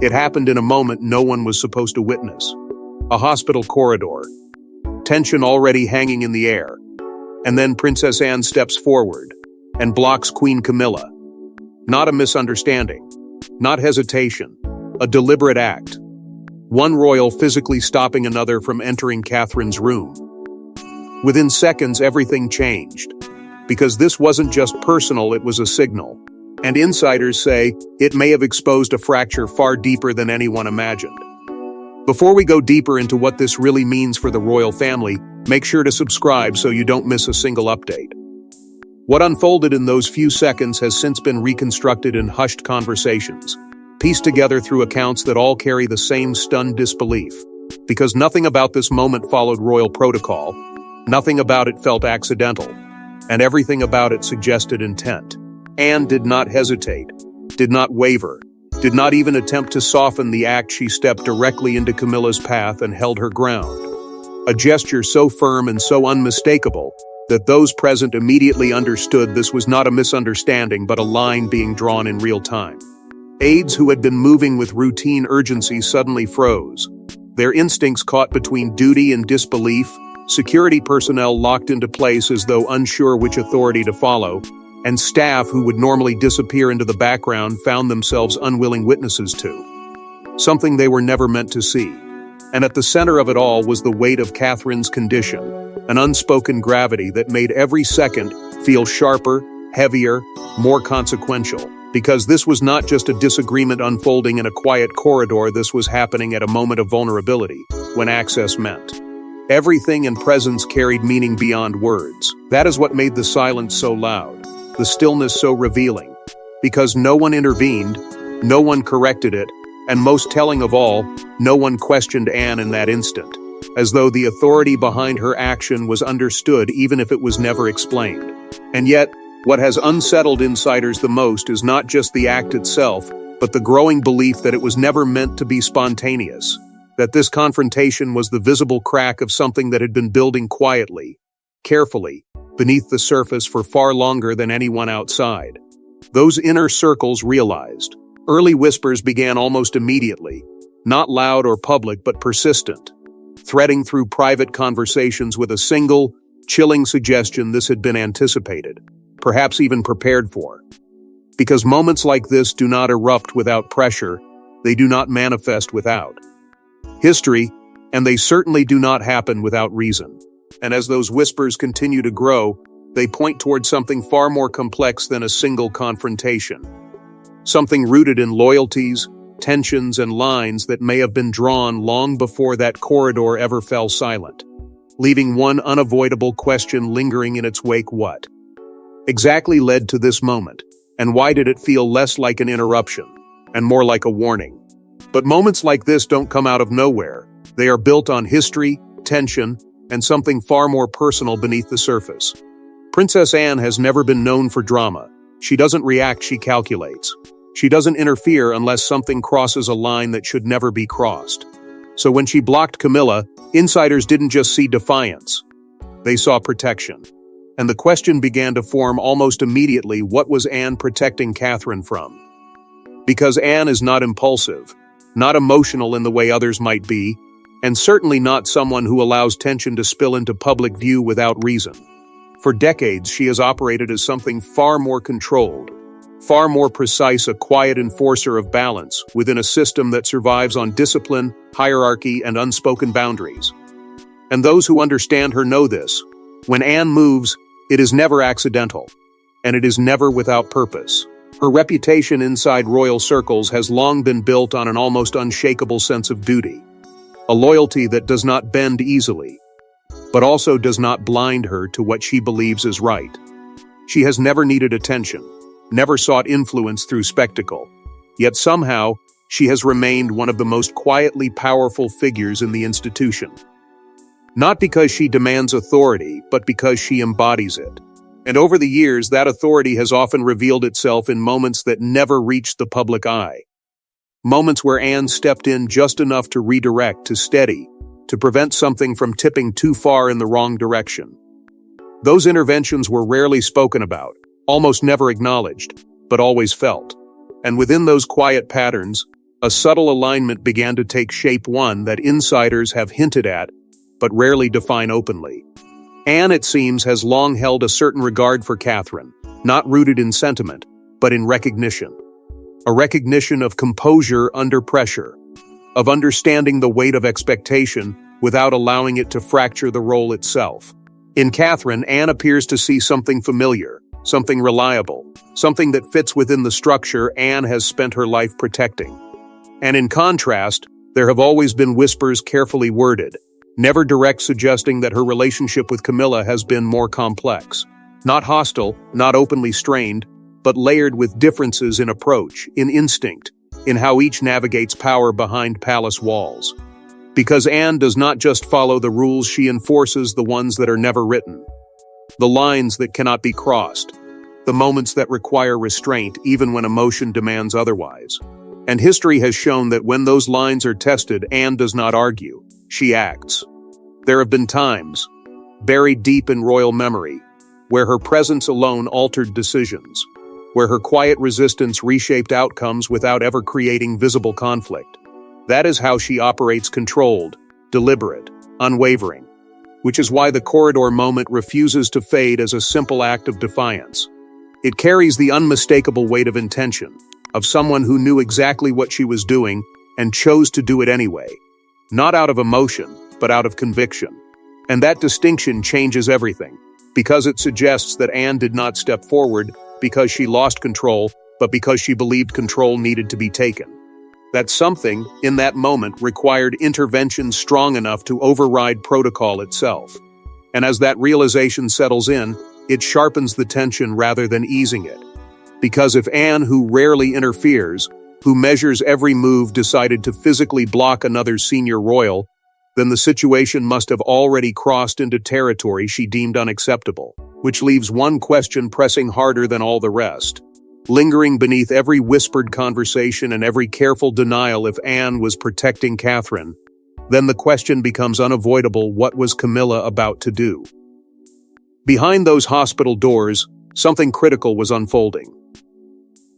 It happened in a moment no one was supposed to witness. A hospital corridor. Tension already hanging in the air. And then Princess Anne steps forward and blocks Queen Camilla. Not a misunderstanding. Not hesitation. A deliberate act. One royal physically stopping another from entering Catherine's room. Within seconds, everything changed. Because this wasn't just personal, it was a signal. And insiders say it may have exposed a fracture far deeper than anyone imagined. Before we go deeper into what this really means for the royal family, make sure to subscribe so you don't miss a single update. What unfolded in those few seconds has since been reconstructed in hushed conversations, pieced together through accounts that all carry the same stunned disbelief. Because nothing about this moment followed royal protocol, nothing about it felt accidental, and everything about it suggested intent. Anne did not hesitate, did not waver, did not even attempt to soften the act. She stepped directly into Camilla's path and held her ground. A gesture so firm and so unmistakable that those present immediately understood this was not a misunderstanding but a line being drawn in real time. Aides who had been moving with routine urgency suddenly froze, their instincts caught between duty and disbelief, security personnel locked into place as though unsure which authority to follow, and staff who would normally disappear into the background found themselves unwilling witnesses to something they were never meant to see. And at the center of it all was the weight of Catherine's condition, an unspoken gravity that made every second feel sharper, heavier, more consequential. Because this was not just a disagreement unfolding in a quiet corridor, this was happening at a moment of vulnerability, when access meant. Everything and presence carried meaning beyond words. That is what made the silence so loud, the stillness so revealing. Because no one intervened, no one corrected it, and most telling of all, no one questioned Anne in that instant, as though the authority behind her action was understood even if it was never explained. And yet, what has unsettled insiders the most is not just the act itself, but the growing belief that it was never meant to be spontaneous, that this confrontation was the visible crack of something that had been building quietly, carefully, beneath the surface for far longer than anyone outside. Those inner circles realized. Early whispers began almost immediately, not loud or public but persistent, threading through private conversations with a single, chilling suggestion: this had been anticipated, perhaps even prepared for. Because moments like this do not erupt without pressure, they do not manifest without history, and they certainly do not happen without reason. And as those whispers continue to grow, they point toward something far more complex than a single confrontation. Something rooted in loyalties, tensions, and lines that may have been drawn long before that corridor ever fell silent, leaving one unavoidable question lingering in its wake: what exactly led to this moment, and why did it feel less like an interruption, and more like a warning? But moments like this don't come out of nowhere. They are built on history, tension, and something far more personal beneath the surface. Princess Anne has never been known for drama. She doesn't react, she calculates. She doesn't interfere unless something crosses a line that should never be crossed. So when she blocked Camilla, insiders didn't just see defiance. They saw protection. And the question began to form almost immediately: what was Anne protecting Catherine from? Because Anne is not impulsive, not emotional in the way others might be, and certainly not someone who allows tension to spill into public view without reason. For decades, she has operated as something far more controlled, far more precise, a quiet enforcer of balance within a system that survives on discipline, hierarchy, and unspoken boundaries. And those who understand her know this. When Anne moves, it is never accidental, and it is never without purpose. Her reputation inside royal circles has long been built on an almost unshakable sense of duty, a loyalty that does not bend easily, but also does not blind her to what she believes is right. She has never needed attention, never sought influence through spectacle, yet somehow she has remained one of the most quietly powerful figures in the institution. Not because she demands authority, but because she embodies it. And over the years, that authority has often revealed itself in moments that never reached the public eye. Moments where Anne stepped in just enough to redirect, to steady, to prevent something from tipping too far in the wrong direction. Those interventions were rarely spoken about, almost never acknowledged, but always felt. And within those quiet patterns, A subtle alignment began to take shape, one that insiders have hinted at, but rarely define openly. Anne, it seems, has long held a certain regard for Catherine, not rooted in sentiment, but in recognition. A recognition of composure under pressure, of understanding the weight of expectation without allowing it to fracture the role itself. In Catherine, Anne appears to see something familiar, something reliable, something that fits within the structure Anne has spent her life protecting. And in contrast, there have always been whispers carefully worded, never direct, suggesting that her relationship with Camilla has been more complex. Not hostile, not openly strained, but layered with differences in approach, in instinct, in how each navigates power behind palace walls. Because Anne does not just follow the rules, she enforces the ones that are never written. The lines that cannot be crossed. The moments that require restraint even when emotion demands otherwise. And history has shown that when those lines are tested, Anne does not argue. She acts. There have been times, buried deep in royal memory, where her presence alone altered decisions, where her quiet resistance reshaped outcomes without ever creating visible conflict. That is how she operates, controlled, deliberate, unwavering, which is why the corridor moment refuses to fade as a simple act of defiance. It carries the unmistakable weight of intention, of someone who knew exactly what she was doing and chose to do it anyway. Not out of emotion, but out of conviction. And that distinction changes everything, because it suggests that Anne did not step forward because she lost control, but because she believed control needed to be taken. That something, in that moment, required intervention strong enough to override protocol itself. And as that realization settles in, it sharpens the tension rather than easing it. Because if Anne, who rarely interferes, who measures every move, decided to physically block another senior royal, then the situation must have already crossed into territory she deemed unacceptable, which leaves one question pressing harder than all the rest. Lingering beneath every whispered conversation and every careful denial, if Anne was protecting Catherine, then the question becomes unavoidable: what was Camilla about to do? Behind those hospital doors, something critical was unfolding.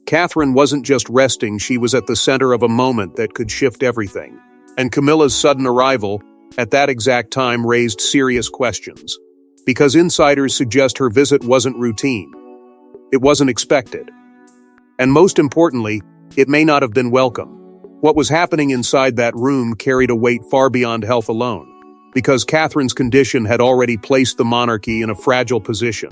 Catherine wasn't just resting, she was at the center of a moment that could shift everything. And Camilla's sudden arrival, at that exact time, raised serious questions. Because insiders suggest her visit wasn't routine. It wasn't expected. And most importantly, it may not have been welcome. What was happening inside that room carried a weight far beyond health alone. Because Catherine's condition had already placed the monarchy in a fragile position.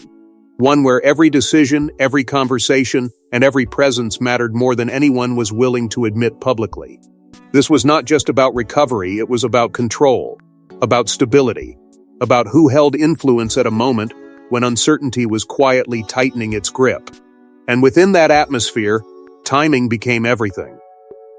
One where every decision, every conversation, and every presence mattered more than anyone was willing to admit publicly. This was not just about recovery, it was about control, about stability, about who held influence at a moment when uncertainty was quietly tightening its grip. And within that atmosphere, timing became everything.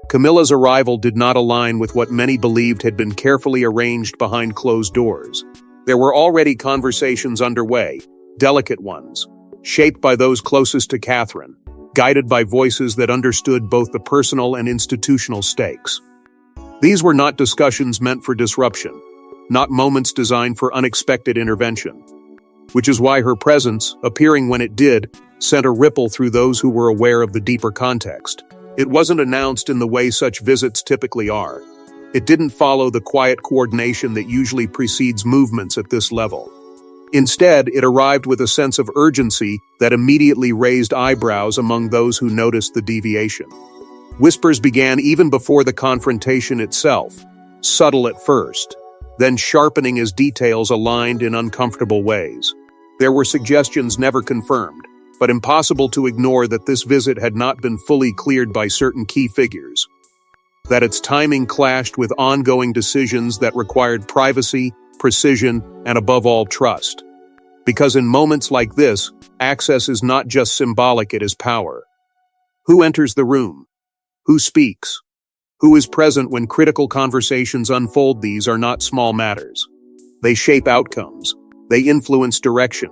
Camilla's arrival did not align with what many believed had been carefully arranged behind closed doors. There were already conversations underway, delicate ones, shaped by those closest to Catherine, guided by voices that understood both the personal and institutional stakes. These were not discussions meant for disruption, not moments designed for unexpected intervention. Which is why her presence, appearing when it did, sent a ripple through those who were aware of the deeper context. It wasn't announced in the way such visits typically are. It didn't follow the quiet coordination that usually precedes movements at this level. Instead, it arrived with a sense of urgency that immediately raised eyebrows among those who noticed the deviation. Whispers began even before the confrontation itself, subtle at first, then sharpening as details aligned in uncomfortable ways. There were suggestions never confirmed, but impossible to ignore, that this visit had not been fully cleared by certain key figures, that its timing clashed with ongoing decisions that required privacy, precision, and above all, trust. Because in moments like this, access is not just symbolic, it is power. Who enters the room? Who speaks? Who is present when critical conversations unfold? These are not small matters. They shape outcomes. They influence direction.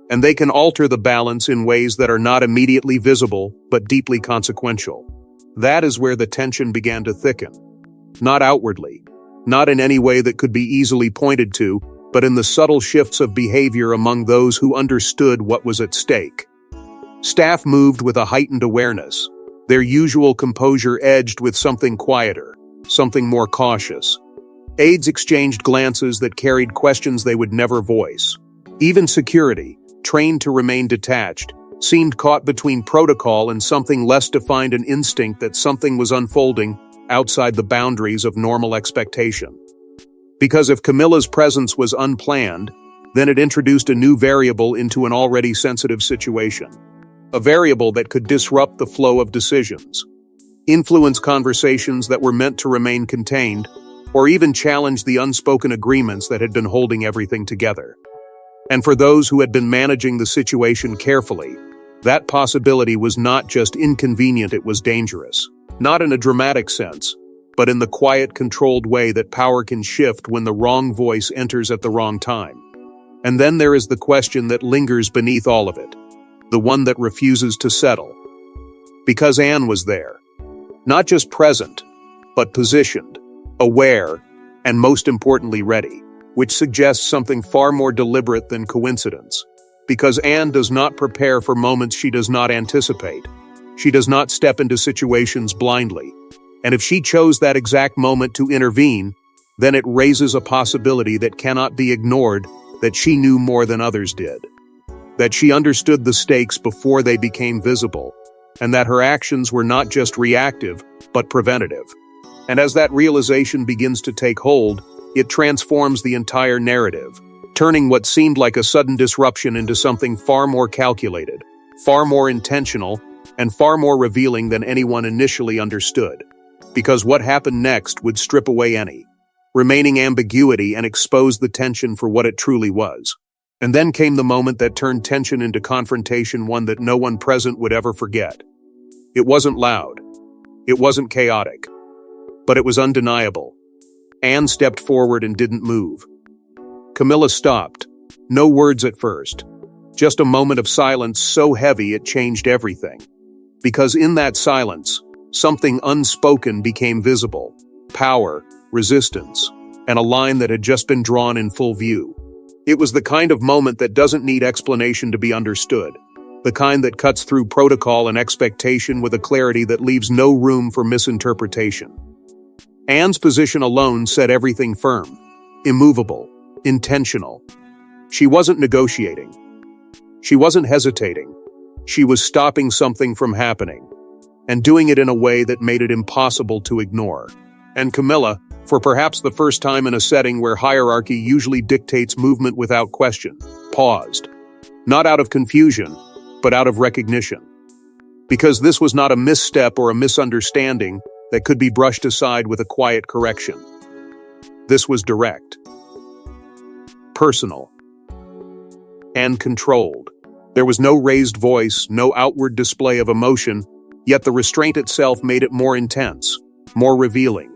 And they can alter the balance in ways that are not immediately visible, but deeply consequential. That is where the tension began to thicken. Not outwardly, not in any way that could be easily pointed to, but in the subtle shifts of behavior among those who understood what was at stake. Staff moved with a heightened awareness, their usual composure edged with something quieter, something more cautious. Aides exchanged glances that carried questions they would never voice. Even security, trained to remain detached, seemed caught between protocol and something less defined, an instinct that something was unfolding outside the boundaries of normal expectation. Because if Camilla's presence was unplanned, then it introduced a new variable into an already sensitive situation. A variable that could disrupt the flow of decisions, influence conversations that were meant to remain contained, or even challenge the unspoken agreements that had been holding everything together. And for those who had been managing the situation carefully, that possibility was not just inconvenient, it was dangerous. Not in a dramatic sense, but in the quiet, controlled way that power can shift when the wrong voice enters at the wrong time. And then there is the question that lingers beneath all of it, the one that refuses to settle. Because Anne was there. Not just present, but positioned, aware, and most importantly ready, which suggests something far more deliberate than coincidence. Because Anne does not prepare for moments she does not anticipate. She does not step into situations blindly. And if she chose that exact moment to intervene, then it raises a possibility that cannot be ignored, that she knew more than others did. That she understood the stakes before they became visible, and that her actions were not just reactive, but preventative. And as that realization begins to take hold, it transforms the entire narrative, turning what seemed like a sudden disruption into something far more calculated, far more intentional, and far more revealing than anyone initially understood. Because what happened next would strip away any remaining ambiguity and expose the tension for what it truly was. And then came the moment that turned tension into confrontation, one that no one present would ever forget. It wasn't loud. It wasn't chaotic. But it was undeniable. Anne stepped forward and didn't move. Camilla stopped. No words at first. Just a moment of silence so heavy it changed everything. Because in that silence, something unspoken became visible. Power, resistance, and a line that had just been drawn in full view. It was the kind of moment that doesn't need explanation to be understood. The kind that cuts through protocol and expectation with a clarity that leaves no room for misinterpretation. Anne's position alone set everything firm, immovable, intentional. She wasn't negotiating. She wasn't hesitating. She was stopping something from happening, and doing it in a way that made it impossible to ignore. And Camilla, for perhaps the first time in a setting where hierarchy usually dictates movement without question, paused. Not out of confusion, but out of recognition. Because this was not a misstep or a misunderstanding that could be brushed aside with a quiet correction. This was direct, personal, and controlled. There was no raised voice, no outward display of emotion, yet the restraint itself made it more intense, more revealing.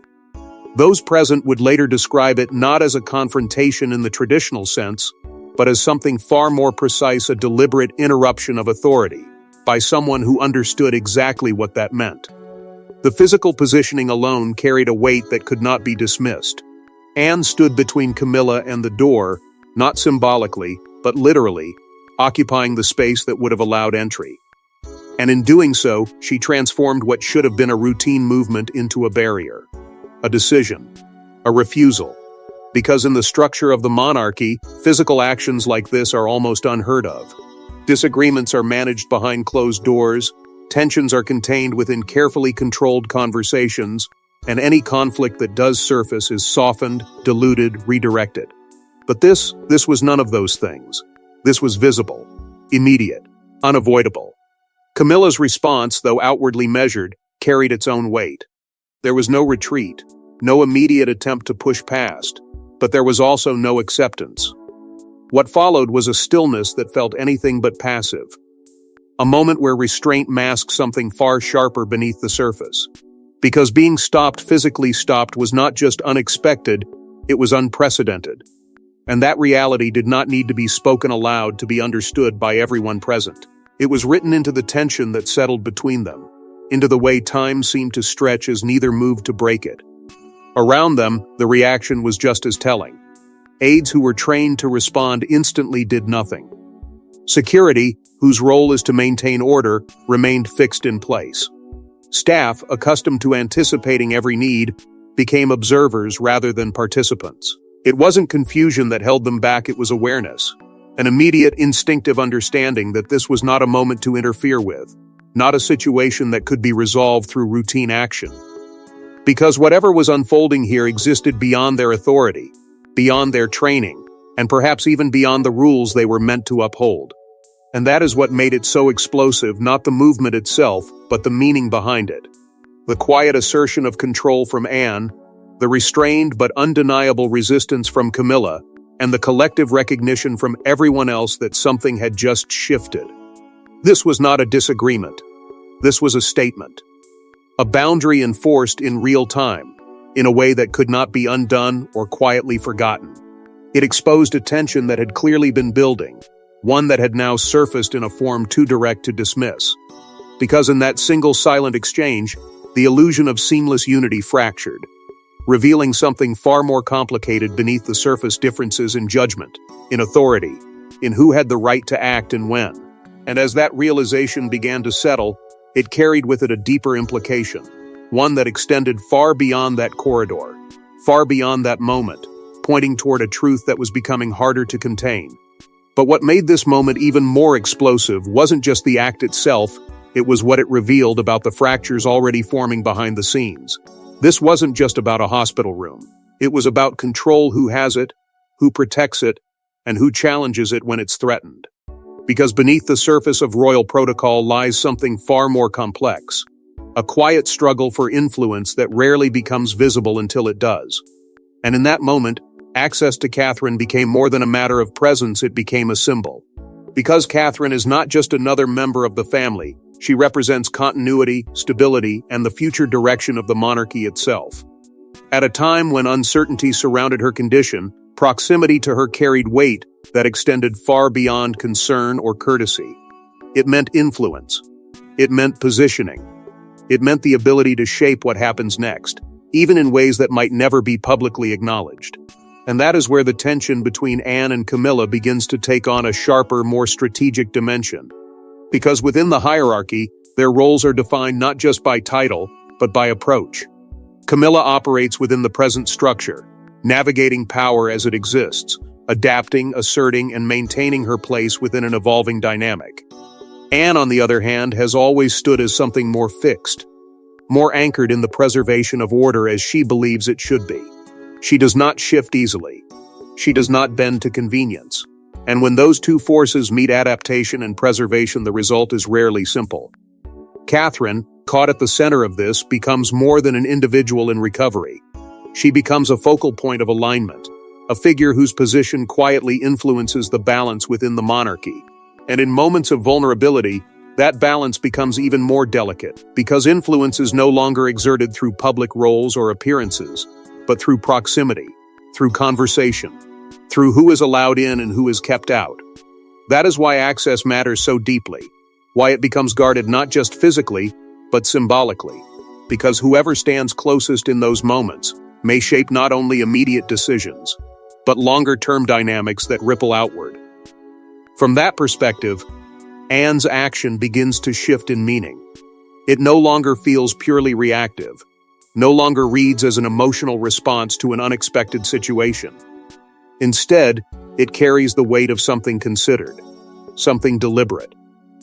Those present would later describe it not as a confrontation in the traditional sense, but as something far more precise, a deliberate interruption of authority, by someone who understood exactly what that meant. The physical positioning alone carried a weight that could not be dismissed. Anne stood between Camilla and the door, not symbolically, but literally, occupying the space that would have allowed entry. And in doing so, she transformed what should have been a routine movement into a barrier. A decision, a refusal. Because in the structure of the monarchy, physical actions like this are almost unheard of. Disagreements are managed behind closed doors, tensions are contained within carefully controlled conversations, and any conflict that does surface is softened, diluted, redirected. But this was none of those things. This was visible, immediate, unavoidable. Camilla's response, though outwardly measured, carried its own weight. There was no retreat, no immediate attempt to push past, but there was also no acceptance. What followed was a stillness that felt anything but passive. A moment where restraint masked something far sharper beneath the surface. Because being physically stopped was not just unexpected, it was unprecedented. And that reality did not need to be spoken aloud to be understood by everyone present. It was written into the tension that settled between them, into the way time seemed to stretch as neither moved to break it. Around them, the reaction was just as telling. Aides who were trained to respond instantly did nothing. Security, whose role is to maintain order, remained fixed in place. Staff, accustomed to anticipating every need, became observers rather than participants. It wasn't confusion that held them back, it was awareness. An immediate, instinctive understanding that this was not a moment to interfere with, not a situation that could be resolved through routine action. Because whatever was unfolding here existed beyond their authority, beyond their training, and perhaps even beyond the rules they were meant to uphold. And that is what made it so explosive, not the movement itself, but the meaning behind it. The quiet assertion of control from Anne, the restrained but undeniable resistance from Camilla, and the collective recognition from everyone else that something had just shifted. This was not a disagreement. This was a statement. A boundary enforced in real time, in a way that could not be undone or quietly forgotten. It exposed a tension that had clearly been building, one that had now surfaced in a form too direct to dismiss. Because in that single silent exchange, the illusion of seamless unity fractured, revealing something far more complicated beneath the surface: differences in judgment, in authority, in who had the right to act and when. And as that realization began to settle, it carried with it a deeper implication, one that extended far beyond that corridor, far beyond that moment, pointing toward a truth that was becoming harder to contain. But what made this moment even more explosive wasn't just the act itself, it was what it revealed about the fractures already forming behind the scenes. This wasn't just about a hospital room. It was about control: who has it, who protects it, and who challenges it when it's threatened. Because beneath the surface of royal protocol lies something far more complex, a quiet struggle for influence that rarely becomes visible until it does. And in that moment, access to Catherine became more than a matter of presence, it became a symbol. Because Catherine is not just another member of the family, she represents continuity, stability, and the future direction of the monarchy itself. At a time when uncertainty surrounded her condition, proximity to her carried weight that extended far beyond concern or courtesy. It meant influence. It meant positioning. It meant the ability to shape what happens next, even in ways that might never be publicly acknowledged. And that is where the tension between Anne and Camilla begins to take on a sharper, more strategic dimension. Because within the hierarchy, their roles are defined not just by title, but by approach. Camilla operates within the present structure, navigating power as it exists, adapting, asserting, and maintaining her place within an evolving dynamic. Anne, on the other hand, has always stood as something more fixed, more anchored in the preservation of order as she believes it should be. She does not shift easily. She does not bend to convenience. And when those two forces meet, adaptation and preservation, the result is rarely simple. Catherine, caught at the center of this, becomes more than an individual in recovery. She becomes a focal point of alignment, a figure whose position quietly influences the balance within the monarchy. And in moments of vulnerability, that balance becomes even more delicate, because influence is no longer exerted through public roles or appearances, but through proximity, through conversation, through who is allowed in and who is kept out. That is why access matters so deeply, why it becomes guarded not just physically, but symbolically, because whoever stands closest in those moments may shape not only immediate decisions, but longer-term dynamics that ripple outward. From that perspective, Anne's action begins to shift in meaning. It no longer feels purely reactive, no longer reads as an emotional response to an unexpected situation. Instead, it carries the weight of something considered, something deliberate,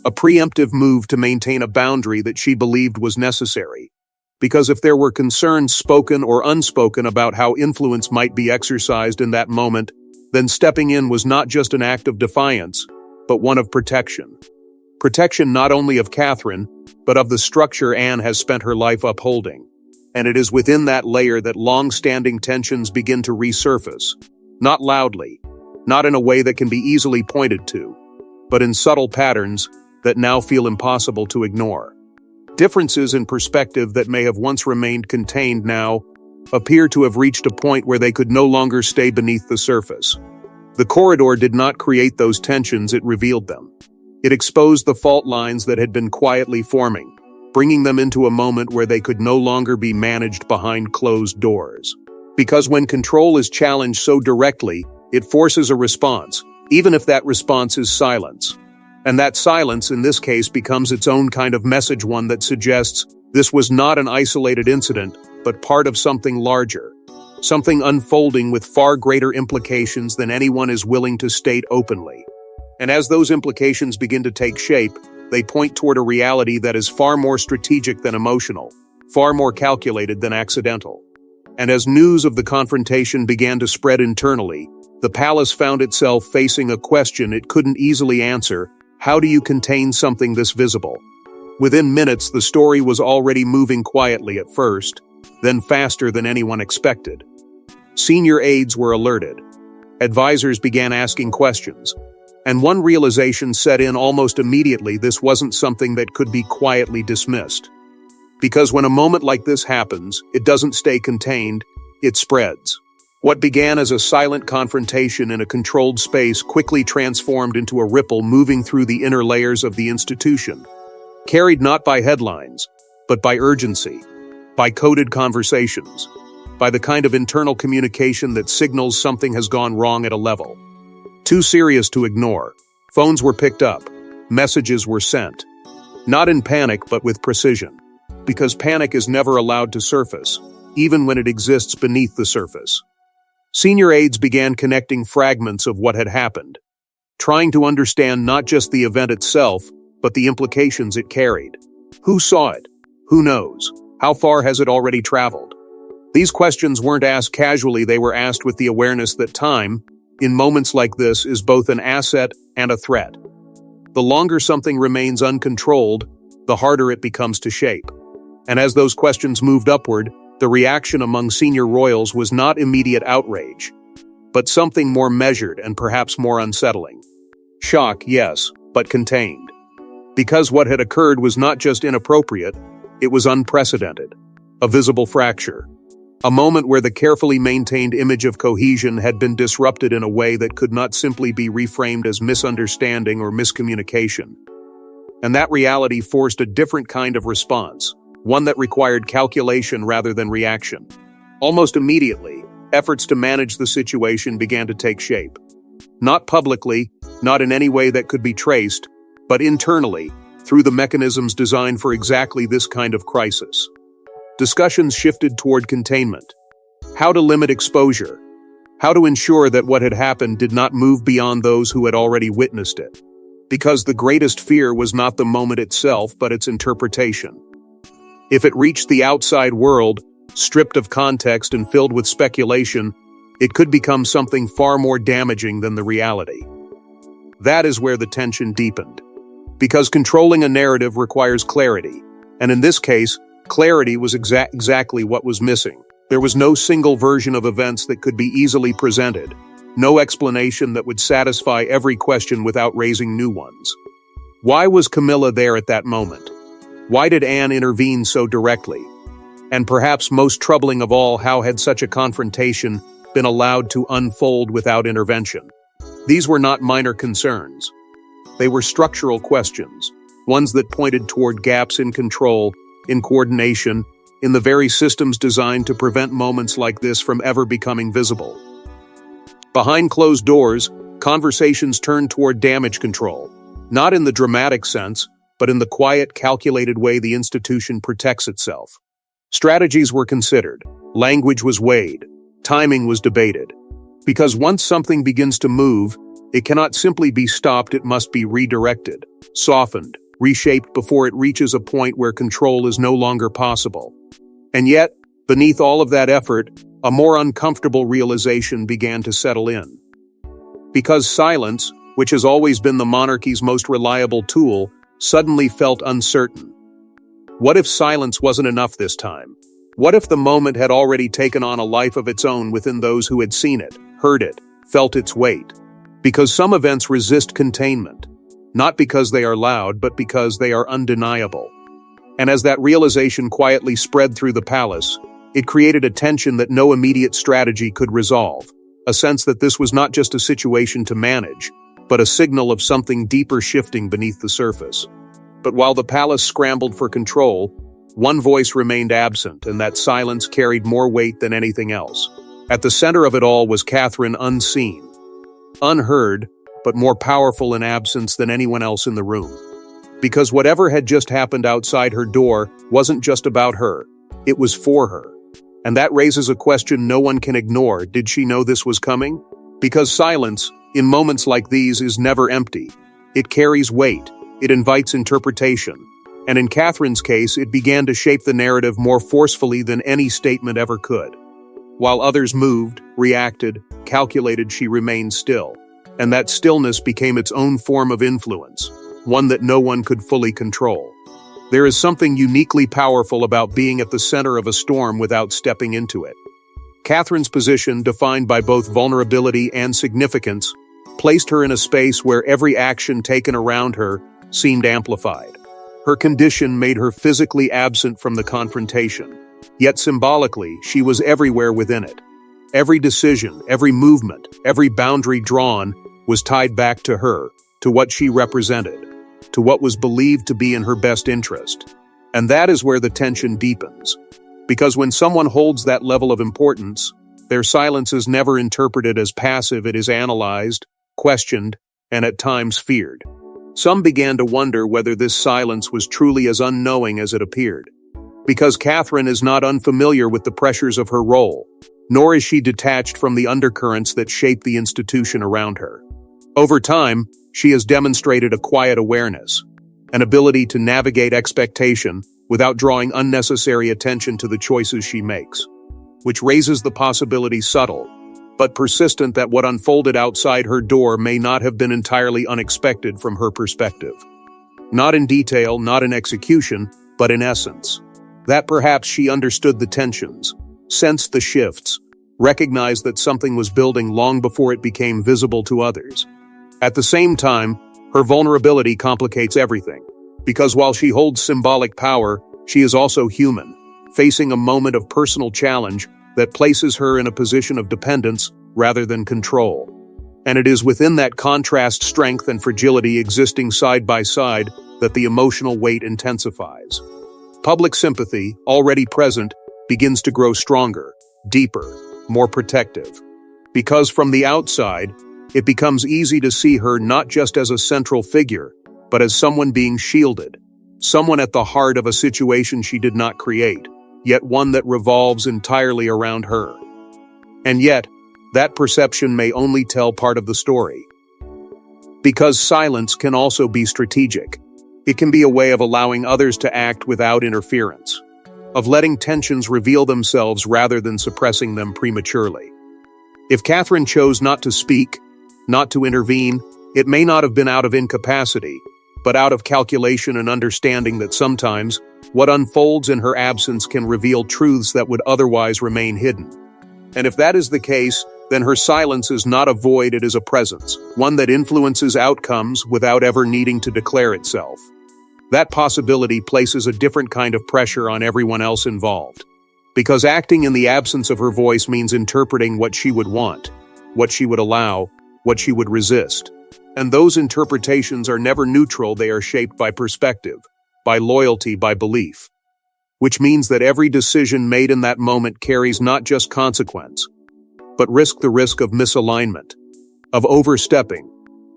a preemptive move to maintain a boundary that she believed was necessary. Because if there were concerns, spoken or unspoken, about how influence might be exercised in that moment, then stepping in was not just an act of defiance, but one of protection. Protection not only of Catherine, but of the structure Anne has spent her life upholding. And it is within that layer that long-standing tensions begin to resurface. Not loudly, not in a way that can be easily pointed to, but in subtle patterns that now feel impossible to ignore. Differences in perspective that may have once remained contained now appear to have reached a point where they could no longer stay beneath the surface. The corridor did not create those tensions, it revealed them. It exposed the fault lines that had been quietly forming, bringing them into a moment where they could no longer be managed behind closed doors. Because when control is challenged so directly, it forces a response, even if that response is silence. And that silence, in this case, becomes its own kind of message, one that suggests, This was not an isolated incident, but part of something larger, something unfolding with far greater implications than anyone is willing to state openly. And as those implications begin to take shape, they point toward a reality that is far more strategic than emotional, far more calculated than accidental. And as news of the confrontation began to spread internally, the palace found itself facing a question it couldn't easily answer: how do you contain something this visible? Within minutes, the story was already moving quietly at first, then faster than anyone expected. Senior aides were alerted. Advisors began asking questions. And one realization set in almost immediately: this wasn't something that could be quietly dismissed. Because when a moment like this happens, it doesn't stay contained, it spreads. What began as a silent confrontation in a controlled space quickly transformed into a ripple moving through the inner layers of the institution, carried not by headlines, but by urgency, by coded conversations, by the kind of internal communication that signals something has gone wrong at a level too serious to ignore. Phones were picked up, messages were sent, not in panic but with precision, because panic is never allowed to surface, even when it exists beneath the surface. Senior aides began connecting fragments of what had happened, trying to understand not just the event itself, but the implications it carried. Who saw it? Who knows? How far has it already traveled? These questions weren't asked casually, they were asked with the awareness that time, in moments like this, is both an asset and a threat. The longer something remains uncontrolled, the harder it becomes to shape. And as those questions moved upward, the reaction among senior royals was not immediate outrage, but something more measured and perhaps more unsettling. Shock, yes, but contained. Because what had occurred was not just inappropriate, it was unprecedented. A visible fracture. A moment where the carefully maintained image of cohesion had been disrupted in a way that could not simply be reframed as misunderstanding or miscommunication. And that reality forced a different kind of response, one that required calculation rather than reaction. Almost immediately, efforts to manage the situation began to take shape. Not publicly, not in any way that could be traced, but internally, through the mechanisms designed for exactly this kind of crisis. Discussions shifted toward containment. How to limit exposure. How to ensure that what had happened did not move beyond those who had already witnessed it. Because the greatest fear was not the moment itself, but its interpretation. If it reached the outside world, stripped of context and filled with speculation, it could become something far more damaging than the reality. That is where the tension deepened. Because controlling a narrative requires clarity, and in this case, clarity was exactly what was missing. There was no single version of events that could be easily presented, no explanation that would satisfy every question without raising new ones. Why was Camilla there at that moment? Why did Anne intervene so directly? And perhaps most troubling of all, how had such a confrontation been allowed to unfold without intervention? These were not minor concerns. They were structural questions, ones that pointed toward gaps in control, in coordination, in the very systems designed to prevent moments like this from ever becoming visible. Behind closed doors, conversations turned toward damage control, not in the dramatic sense, but in the quiet, calculated way the institution protects itself. Strategies were considered, language was weighed, timing was debated. Because once something begins to move, it cannot simply be stopped, it must be redirected, softened, reshaped before it reaches a point where control is no longer possible. And yet, beneath all of that effort, a more uncomfortable realization began to settle in. Because silence, which has always been the monarchy's most reliable tool, suddenly felt uncertain. What if silence wasn't enough this time? What if the moment had already taken on a life of its own within those who had seen it, heard it, felt its weight? Because some events resist containment, not because they are loud, but because they are undeniable. And as that realization quietly spread through the palace, it created a tension that no immediate strategy could resolve, a sense that this was not just a situation to manage, but a signal of something deeper shifting beneath the surface. But while the palace scrambled for control, one voice remained absent, and that silence carried more weight than anything else. At the center of it all was Catherine, unseen, unheard, but more powerful in absence than anyone else in the room. Because whatever had just happened outside her door wasn't just about her, it was for her. And that raises a question no one can ignore. Did she know this was coming? Because silence, in moments like these, is never empty. It carries weight, it invites interpretation. And in Catherine's case, it began to shape the narrative more forcefully than any statement ever could. While others moved, reacted, calculated, she remained still. And that stillness became its own form of influence, one that no one could fully control. There is something uniquely powerful about being at the center of a storm without stepping into it. Catherine's position, defined by both vulnerability and significance, placed her in a space where every action taken around her seemed amplified. Her condition made her physically absent from the confrontation, yet symbolically, she was everywhere within it. Every decision, every movement, every boundary drawn was tied back to her, to what she represented, to what was believed to be in her best interest. And that is where the tension deepens. Because when someone holds that level of importance, their silence is never interpreted as passive, it is analyzed, questioned, and at times feared. Some began to wonder whether this silence was truly as unknowing as it appeared. Because Catherine is not unfamiliar with the pressures of her role, nor is she detached from the undercurrents that shape the institution around her. Over time, she has demonstrated a quiet awareness, an ability to navigate expectation without drawing unnecessary attention to the choices she makes, which raises the possibility, subtle but persistent, that what unfolded outside her door may not have been entirely unexpected from her perspective. Not in detail, not in execution, but in essence. That perhaps she understood the tensions, sensed the shifts, recognized that something was building long before it became visible to others. At the same time, her vulnerability complicates everything, because while she holds symbolic power, she is also human, facing a moment of personal challenge that places her in a position of dependence rather than control. And it is within that contrast, strength and fragility existing side by side, that the emotional weight intensifies. Public sympathy, already present, begins to grow stronger, deeper, more protective. Because from the outside, it becomes easy to see her not just as a central figure, but as someone being shielded, someone at the heart of a situation she did not create, yet one that revolves entirely around her. And yet, that perception may only tell part of the story. Because silence can also be strategic. It can be a way of allowing others to act without interference, of letting tensions reveal themselves rather than suppressing them prematurely. If Catherine chose not to speak, not to intervene, it may not have been out of incapacity, but out of calculation and understanding that sometimes what unfolds in her absence can reveal truths that would otherwise remain hidden. And if that is the case, then her silence is not a void, it is a presence, one that influences outcomes without ever needing to declare itself. That possibility places a different kind of pressure on everyone else involved. Because acting in the absence of her voice means interpreting what she would want, what she would allow, what she would resist. And those interpretations are never neutral, they are shaped by perspective, by loyalty, by belief. Which means that every decision made in that moment carries not just consequence, but the risk of misalignment, of overstepping,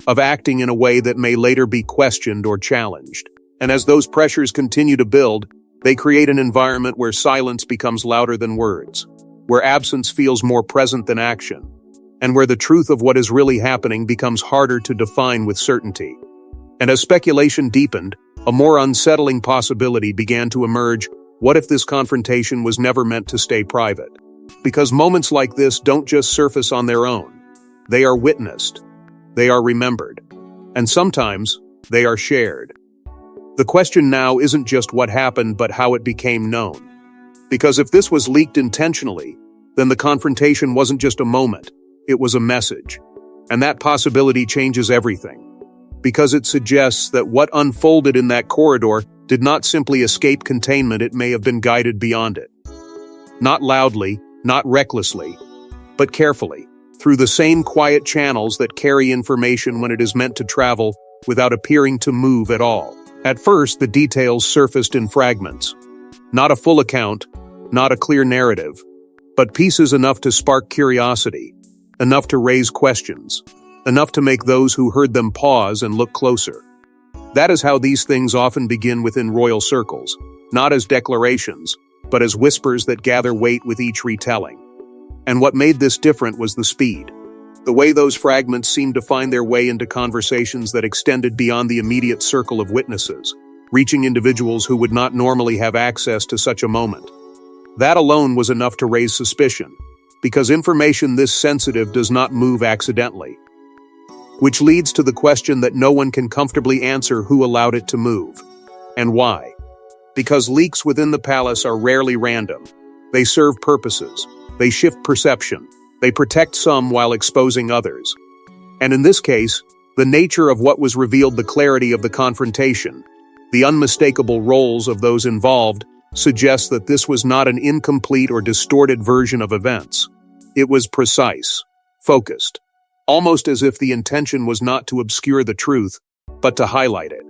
of acting in a way that may later be questioned or challenged. And as those pressures continue to build, they create an environment where silence becomes louder than words, where absence feels more present than action, and where the truth of what is really happening becomes harder to define with certainty. And as speculation deepened, a more unsettling possibility began to emerge. What if this confrontation was never meant to stay private? Because moments like this don't just surface on their own. They are witnessed, they are remembered, and sometimes they are shared. The question now isn't just what happened, but how it became known. Because if this was leaked intentionally, then the confrontation wasn't just a moment, it was a message. And that possibility changes everything. Because it suggests that what unfolded in that corridor did not simply escape containment, it may have been guided beyond it. Not loudly, not recklessly, but carefully, through the same quiet channels that carry information when it is meant to travel without appearing to move at all. At first, the details surfaced in fragments. Not a full account, not a clear narrative, but pieces enough to spark curiosity, enough to raise questions, enough to make those who heard them pause and look closer. That is how these things often begin within royal circles, not as declarations, but as whispers that gather weight with each retelling. And what made this different was the speed. The way those fragments seemed to find their way into conversations that extended beyond the immediate circle of witnesses, reaching individuals who would not normally have access to such a moment. That alone was enough to raise suspicion, because information this sensitive does not move accidentally. Which leads to the question that no one can comfortably answer: who allowed it to move? And why? Because leaks within the palace are rarely random. They serve purposes. They shift perception. They protect some while exposing others. And in this case, the nature of what was revealed, the clarity of the confrontation, the unmistakable roles of those involved, suggests that this was not an incomplete or distorted version of events. It was precise, focused, almost as if the intention was not to obscure the truth, but to highlight it.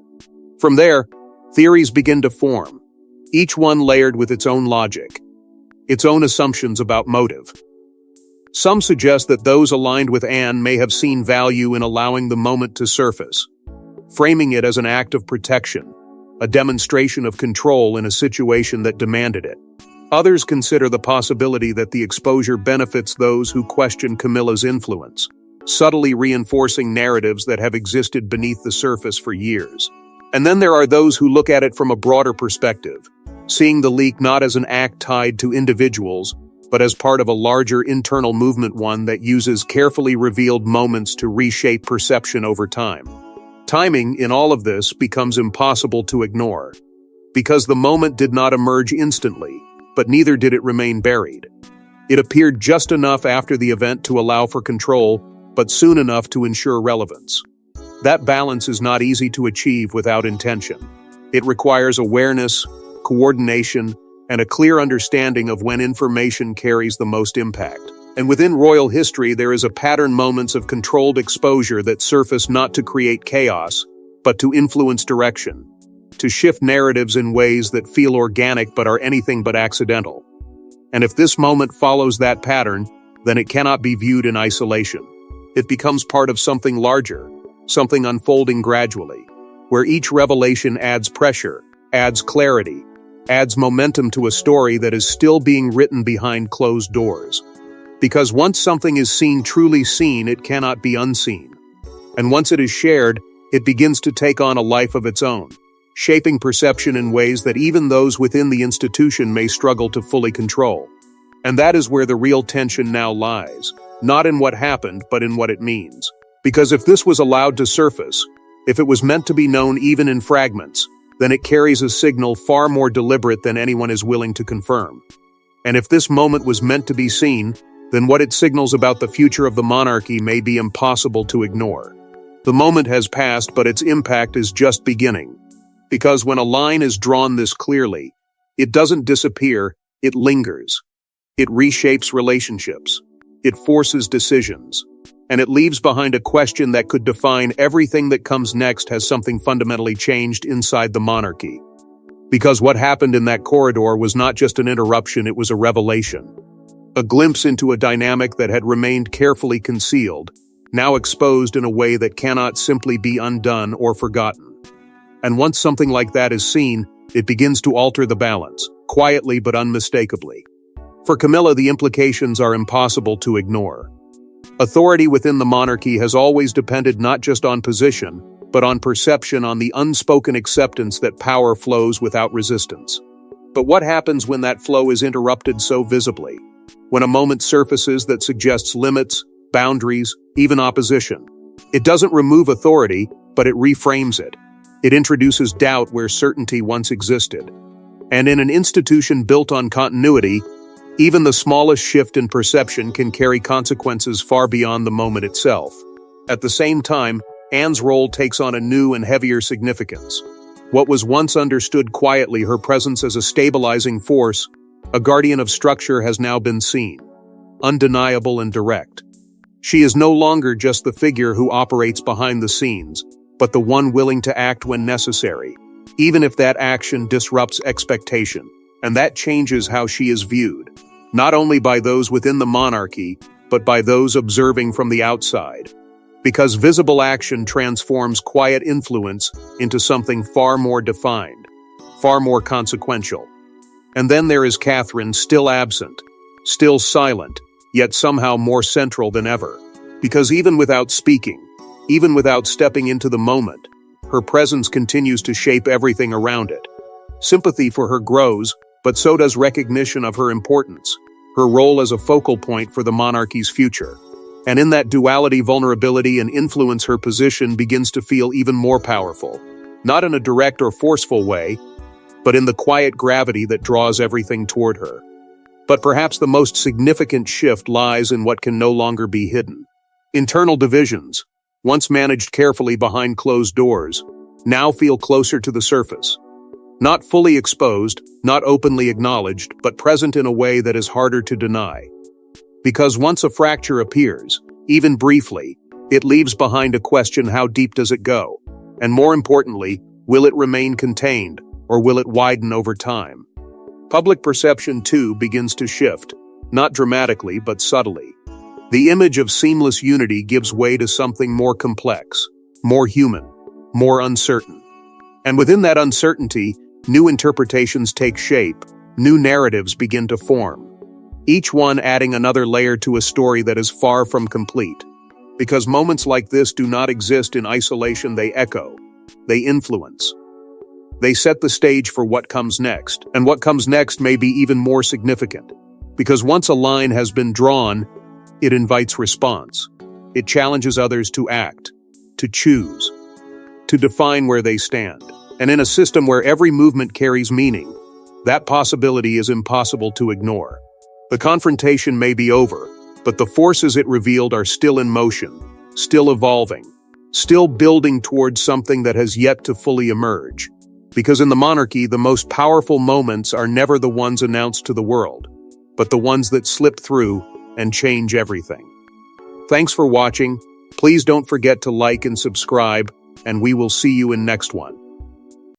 From there, theories begin to form, each one layered with its own logic, its own assumptions about motive. Some suggest that those aligned with Anne may have seen value in allowing the moment to surface, framing it as an act of protection, a demonstration of control in a situation that demanded it. Others consider the possibility that the exposure benefits those who question Camilla's influence, subtly reinforcing narratives that have existed beneath the surface for years. And then there are those who look at it from a broader perspective, seeing the leak not as an act tied to individuals, but as part of a larger internal movement, one that uses carefully revealed moments to reshape perception over time. Timing in all of this becomes impossible to ignore, because the moment did not emerge instantly, but neither did it remain buried. It appeared just enough after the event to allow for control, but soon enough to ensure relevance. That balance is not easy to achieve without intention. It requires awareness, coordination, and a clear understanding of when information carries the most impact. And within royal history, there is a pattern: moments of controlled exposure that surface not to create chaos, but to influence direction, to shift narratives in ways that feel organic but are anything but accidental. And if this moment follows that pattern, then it cannot be viewed in isolation. It becomes part of something larger, something unfolding gradually, where each revelation adds pressure, adds clarity, adds momentum to a story that is still being written behind closed doors. Because once something is seen, truly seen, it cannot be unseen. And once it is shared, it begins to take on a life of its own, shaping perception in ways that even those within the institution may struggle to fully control. And that is where the real tension now lies, not in what happened, but in what it means. Because if this was allowed to surface, if it was meant to be known even in fragments, then it carries a signal far more deliberate than anyone is willing to confirm. And if this moment was meant to be seen, then what it signals about the future of the monarchy may be impossible to ignore. The moment has passed, but its impact is just beginning. Because when a line is drawn this clearly, it doesn't disappear, it lingers. It reshapes relationships. It forces decisions. And it leaves behind a question that could define everything that comes next. Has something fundamentally changed inside the monarchy? Because what happened in that corridor was not just an interruption, it was a revelation. A glimpse into a dynamic that had remained carefully concealed, now exposed in a way that cannot simply be undone or forgotten. And once something like that is seen, it begins to alter the balance, quietly but unmistakably. For Camilla, the implications are impossible to ignore. Authority within the monarchy has always depended not just on position, but on perception, on the unspoken acceptance that power flows without resistance. But what happens when that flow is interrupted so visibly? When a moment surfaces that suggests limits, boundaries, even opposition? It doesn't remove authority, but it reframes it. It introduces doubt where certainty once existed. And in an institution built on continuity, even the smallest shift in perception can carry consequences far beyond the moment itself. At the same time, Anne's role takes on a new and heavier significance. What was once understood quietly, her presence as a stabilizing force, a guardian of structure, has now been seen, undeniable and direct. She is no longer just the figure who operates behind the scenes, but the one willing to act when necessary, even if that action disrupts expectation. And that changes how she is viewed, not only by those within the monarchy, but by those observing from the outside. Because visible action transforms quiet influence into something far more defined, far more consequential. And then there is Catherine, still absent, still silent, yet somehow more central than ever. Because even without speaking, even without stepping into the moment, her presence continues to shape everything around it. Sympathy for her grows, but so does recognition of her importance, her role as a focal point for the monarchy's future. And in that duality, vulnerability and influence, her position begins to feel even more powerful. Not in a direct or forceful way, but in the quiet gravity that draws everything toward her. But perhaps the most significant shift lies in what can no longer be hidden. Internal divisions, once managed carefully behind closed doors, now feel closer to the surface. Not fully exposed, not openly acknowledged, but present in a way that is harder to deny. Because once a fracture appears, even briefly, it leaves behind a question: how deep does it go? And more importantly, will it remain contained, or will it widen over time? Public perception, too, begins to shift, not dramatically but subtly. The image of seamless unity gives way to something more complex, more human, more uncertain. And within that uncertainty, new interpretations take shape, new narratives begin to form. Each one adding another layer to a story that is far from complete. Because moments like this do not exist in isolation, they echo, they influence. They set the stage for what comes next, and what comes next may be even more significant. Because once a line has been drawn, it invites response. It challenges others to act, to choose, to define where they stand. And in a system where every movement carries meaning, that possibility is impossible to ignore. The confrontation may be over, but the forces it revealed are still in motion, still evolving, still building towards something that has yet to fully emerge. Because in the monarchy, the most powerful moments are never the ones announced to the world, but the ones that slip through and change everything. Thanks for watching. Please don't forget to like and subscribe, and we will see you in next one.